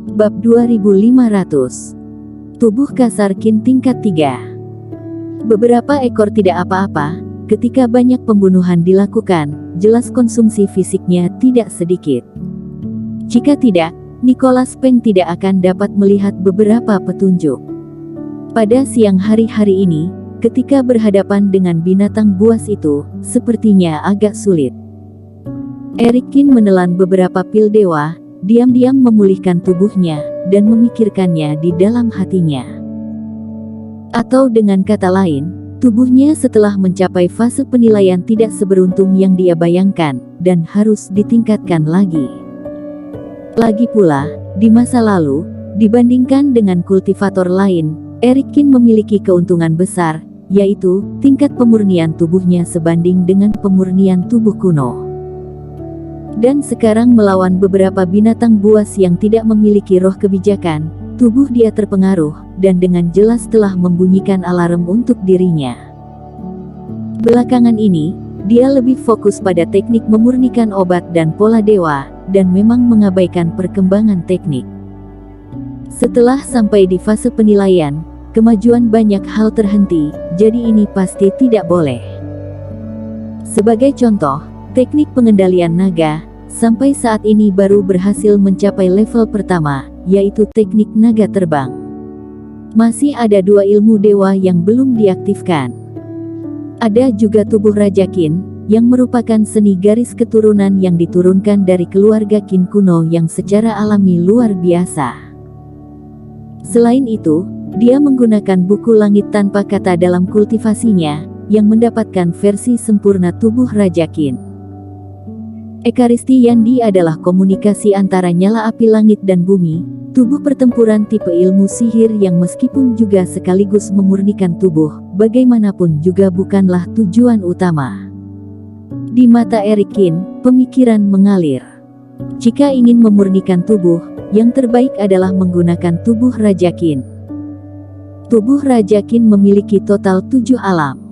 Bab 2500. Tubuh kasar Qin tingkat 3. Beberapa ekor tidak apa-apa, ketika banyak pembunuhan dilakukan, jelas konsumsi fisiknya tidak sedikit. Jika tidak, Nicholas Peng tidak akan dapat melihat beberapa petunjuk. Pada siang hari ini, ketika berhadapan dengan binatang buas itu, sepertinya agak sulit. Eric Qin menelan beberapa pil dewa, diam-diam memulihkan tubuhnya, dan memikirkannya di dalam hatinya. Atau dengan kata lain, tubuhnya setelah mencapai fase penilaian tidak seberuntung yang dia bayangkan, dan harus ditingkatkan lagi. Lagi pula, di masa lalu, dibandingkan dengan kultivator lain, Eric Qin memiliki keuntungan besar, yaitu tingkat pemurnian tubuhnya sebanding dengan pemurnian tubuh kuno. Dan sekarang melawan beberapa binatang buas yang tidak memiliki roh kebijakan, tubuh dia terpengaruh, dan dengan jelas telah membunyikan alarm untuk dirinya. Belakangan ini, dia lebih fokus pada teknik memurnikan obat dan pola dewa, dan memang mengabaikan perkembangan teknik. Setelah sampai di fase penilaian, kemajuan banyak hal terhenti, jadi ini pasti tidak boleh. Sebagai contoh, teknik pengendalian naga, sampai saat ini baru berhasil mencapai level pertama, yaitu teknik naga terbang. Masih ada 2 ilmu dewa yang belum diaktifkan. Ada juga tubuh Raja Qin, yang merupakan seni garis keturunan yang diturunkan dari keluarga Qin kuno yang secara alami luar biasa. Selain itu, dia menggunakan buku langit tanpa kata dalam kultivasinya, yang mendapatkan versi sempurna tubuh Raja Qin. Ekaristi Yandi adalah komunikasi antara nyala api langit dan bumi, tubuh pertempuran tipe ilmu sihir yang meskipun juga sekaligus memurnikan tubuh, bagaimanapun juga bukanlah tujuan utama. Di mata Eric Qin, pemikiran mengalir. Jika ingin memurnikan tubuh, yang terbaik adalah menggunakan tubuh Raja Qin. Tubuh Raja Qin memiliki total 7 alam.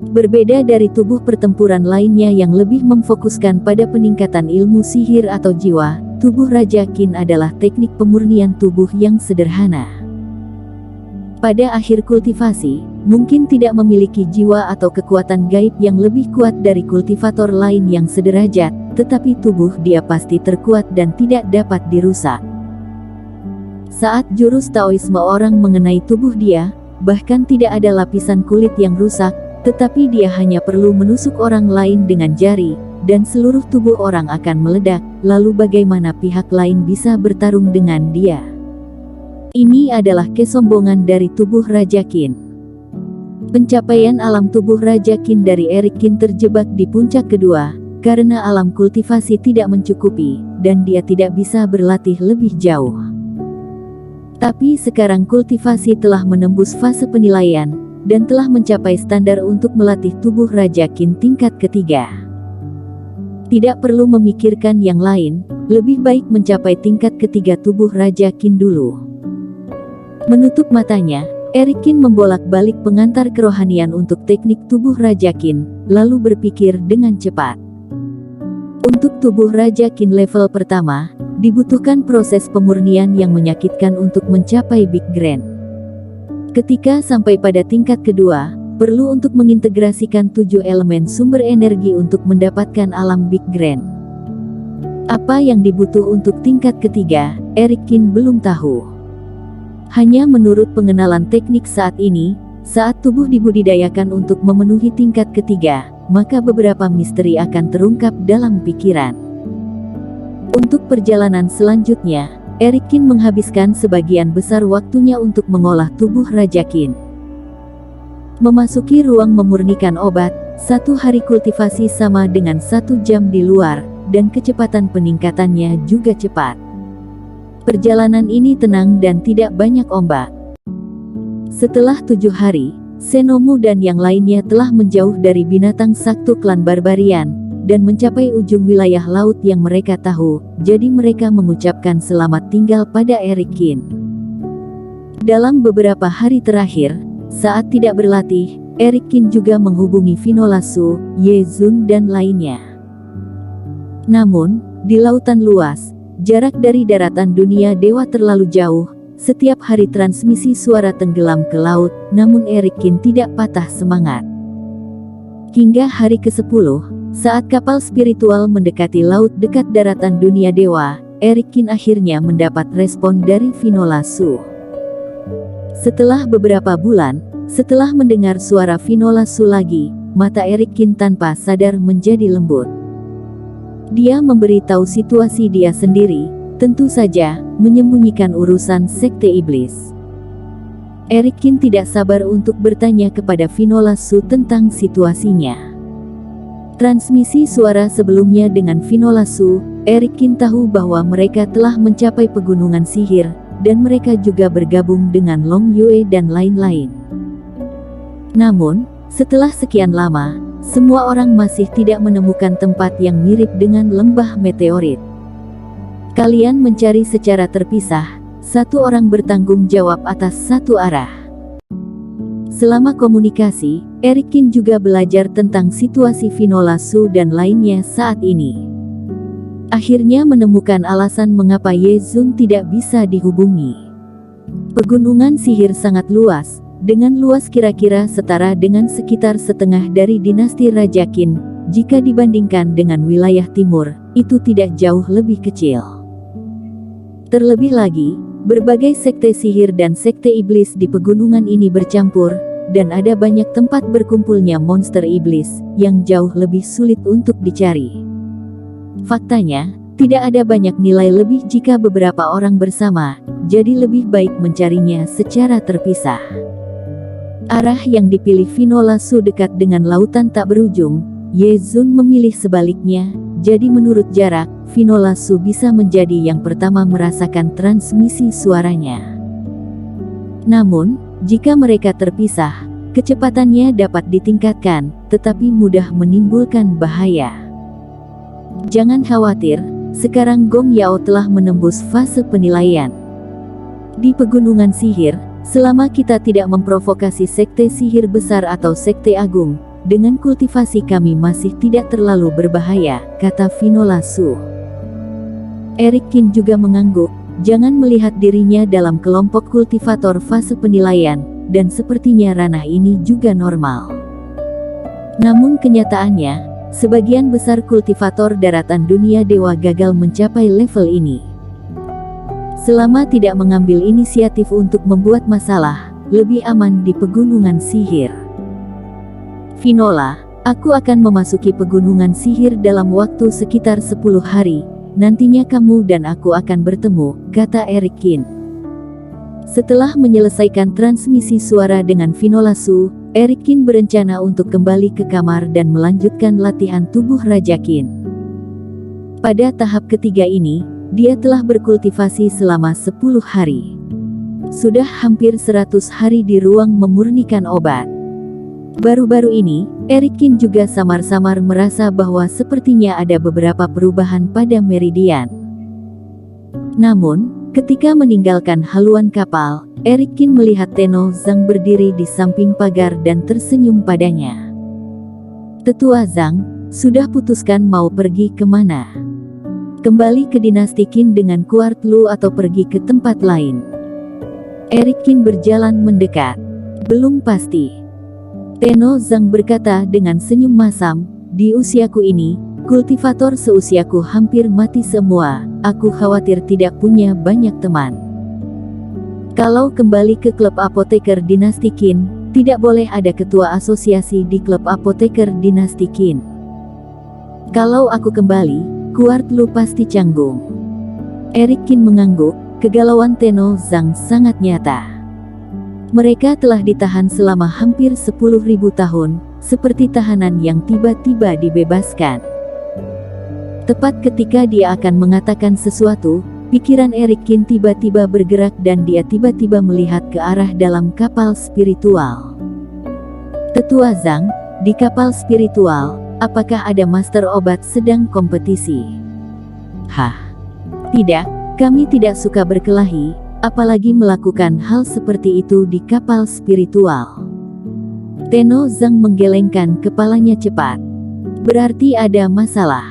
Berbeda dari tubuh pertempuran lainnya yang lebih memfokuskan pada peningkatan ilmu sihir atau jiwa, tubuh Raja Qin adalah teknik pemurnian tubuh yang sederhana. Pada akhir kultivasi, mungkin tidak memiliki jiwa atau kekuatan gaib yang lebih kuat dari kultivator lain yang sederajat, tetapi tubuh dia pasti terkuat dan tidak dapat dirusak. Saat jurus Taoisme orang mengenai tubuh dia, bahkan tidak ada lapisan kulit yang rusak, tetapi dia hanya perlu menusuk orang lain dengan jari, dan seluruh tubuh orang akan meledak, lalu bagaimana pihak lain bisa bertarung dengan dia? Ini adalah kesombongan dari tubuh Raja Qin. Pencapaian alam tubuh Raja Qin dari Eric Qin terjebak di puncak kedua, karena alam kultivasi tidak mencukupi, dan dia tidak bisa berlatih lebih jauh. Tapi sekarang kultivasi telah menembus fase penilaian, dan telah mencapai standar untuk melatih tubuh Raja Qin tingkat ketiga. Tidak perlu memikirkan yang lain, lebih baik mencapai tingkat ketiga tubuh Raja Qin dulu. Menutup matanya, Eric Qin membolak-balik pengantar kerohanian untuk teknik tubuh Raja Qin, lalu berpikir dengan cepat. Untuk tubuh Raja Qin level pertama, dibutuhkan proses pemurnian yang menyakitkan untuk mencapai Big Grand. Ketika sampai pada tingkat kedua, perlu untuk mengintegrasikan 7 elemen sumber energi untuk mendapatkan alam Big Grand. Apa yang dibutuh untuk tingkat ketiga, Eric Qin belum tahu. Hanya menurut pengenalan teknik saat ini, saat tubuh dibudidayakan untuk memenuhi tingkat ketiga, maka beberapa misteri akan terungkap dalam pikiran. Untuk perjalanan selanjutnya, Eric Qin menghabiskan sebagian besar waktunya untuk mengolah tubuh Raja Qin. Memasuki ruang memurnikan obat, 1 hari kultivasi sama dengan 1 jam di luar, dan kecepatan peningkatannya juga cepat. Perjalanan ini tenang dan tidak banyak ombak. Setelah 7 hari, Senomu dan yang lainnya telah menjauh dari binatang saktu klan Barbarian, dan mencapai ujung wilayah laut yang mereka tahu, jadi mereka mengucapkan selamat tinggal pada Eric Qin. Dalam beberapa hari terakhir, saat tidak berlatih, Eric Qin juga menghubungi Vinola Su, Ye Zun dan lainnya. Namun, di lautan luas, jarak dari daratan dunia dewa terlalu jauh. Setiap hari transmisi suara tenggelam ke laut, namun Eric Kin tidak patah semangat. Hingga hari ke-10, saat kapal spiritual mendekati laut dekat daratan dunia dewa, Eric Kin akhirnya mendapat respon dari Finola Su. Setelah beberapa bulan, setelah mendengar suara Finola Su lagi, mata Eric Kin tanpa sadar menjadi lembut. Dia memberitahu situasi dia sendiri, tentu saja, menyembunyikan urusan sekte iblis. Eric Kin tidak sabar untuk bertanya kepada Finola Su tentang situasinya. Transmisi suara sebelumnya dengan Finola Su, Eric Kin tahu bahwa mereka telah mencapai pegunungan sihir, dan mereka juga bergabung dengan Long Yue dan lain-lain. Namun, setelah sekian lama, semua orang masih tidak menemukan tempat yang mirip dengan lembah meteorit. Kalian mencari secara terpisah, satu orang bertanggung jawab atas satu arah. Selama komunikasi, Eric Kin juga belajar tentang situasi Finola Su dan lainnya saat ini. Akhirnya menemukan alasan mengapa Ye Zun tidak bisa dihubungi. Pegunungan sihir sangat luas, dengan luas kira-kira setara dengan sekitar setengah dari dinasti Raja Qin. Jika dibandingkan dengan wilayah timur, itu tidak jauh lebih kecil. Terlebih lagi, berbagai sekte sihir dan sekte iblis di pegunungan ini bercampur, dan ada banyak tempat berkumpulnya monster iblis, yang jauh lebih sulit untuk dicari. Faktanya, tidak ada banyak nilai lebih jika beberapa orang bersama, jadi lebih baik mencarinya secara terpisah. Arah yang dipilih Finola Su dekat dengan lautan tak berujung, Ye Zun memilih sebaliknya, jadi menurut jarak, Finola Su bisa menjadi yang pertama merasakan transmisi suaranya. Namun, jika mereka terpisah, kecepatannya dapat ditingkatkan, tetapi mudah menimbulkan bahaya. Jangan khawatir, sekarang Gong Yao telah menembus fase penilaian. Di pegunungan sihir, selama kita tidak memprovokasi sekte sihir besar atau sekte agung, dengan kultivasi kami masih tidak terlalu berbahaya, kata Finola Su. Eric Kin juga mengangguk, jangan melihat dirinya dalam kelompok kultivator fase penilaian, dan sepertinya ranah ini juga normal. Namun kenyataannya, sebagian besar kultivator daratan dunia dewa gagal mencapai level ini. Selama tidak mengambil inisiatif untuk membuat masalah, lebih aman di pegunungan sihir. Finola, aku akan memasuki pegunungan sihir dalam waktu sekitar 10 hari, nantinya kamu dan aku akan bertemu, kata Eric Kin. Setelah menyelesaikan transmisi suara dengan Finola Su, Eric Kin berencana untuk kembali ke kamar dan melanjutkan latihan tubuh Raja Qin. Pada tahap ketiga ini, dia telah berkultivasi selama 10 hari. Sudah hampir 100 hari di ruang memurnikan obat. Baru-baru ini, Eric Kin juga samar-samar merasa bahwa sepertinya ada beberapa perubahan pada meridian. Namun, ketika meninggalkan haluan kapal, Eric Kin melihat Tenno Zhang berdiri di samping pagar dan tersenyum padanya. Tetua Zhang, sudah putuskan mau pergi kemana? Kembali ke dinasti Qin dengan Kuart Lu atau pergi ke tempat lain? Eric Kin berjalan mendekat. Belum pasti. Tenno Zhang berkata dengan senyum masam, di usiaku ini, kultivator seusiaku hampir mati semua, aku khawatir tidak punya banyak teman. Kalau kembali ke klub apoteker dinasti Qin, tidak boleh ada ketua asosiasi di klub apoteker dinasti Qin. Kalau aku kembali, Kuart Lu pasti canggung. Eric Kin mengangguk, kegalauan Tenno Zhang sangat nyata. Mereka telah ditahan selama hampir 10.000 tahun, seperti tahanan yang tiba-tiba dibebaskan. Tepat ketika dia akan mengatakan sesuatu, pikiran Eric Kin tiba-tiba bergerak dan dia tiba-tiba melihat ke arah dalam kapal spiritual. Tetua Zhang, di kapal spiritual, apakah ada master obat sedang kompetisi? Hah? Tidak, kami tidak suka berkelahi, apalagi melakukan hal seperti itu di kapal spiritual. Tenno Zhang menggelengkan kepalanya cepat. Berarti ada masalah.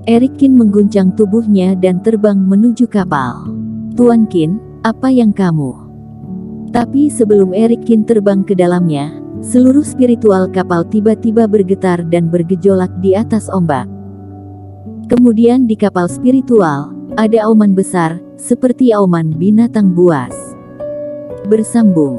Eric Kin mengguncang tubuhnya dan terbang menuju kapal. Tuan Kin, apa yang kamu? Tapi sebelum Eric Kin terbang ke dalamnya, seluruh spiritual kapal tiba-tiba bergetar dan bergejolak di atas ombak. Kemudian di kapal spiritual, ada auman besar, seperti auman binatang buas. Bersambung.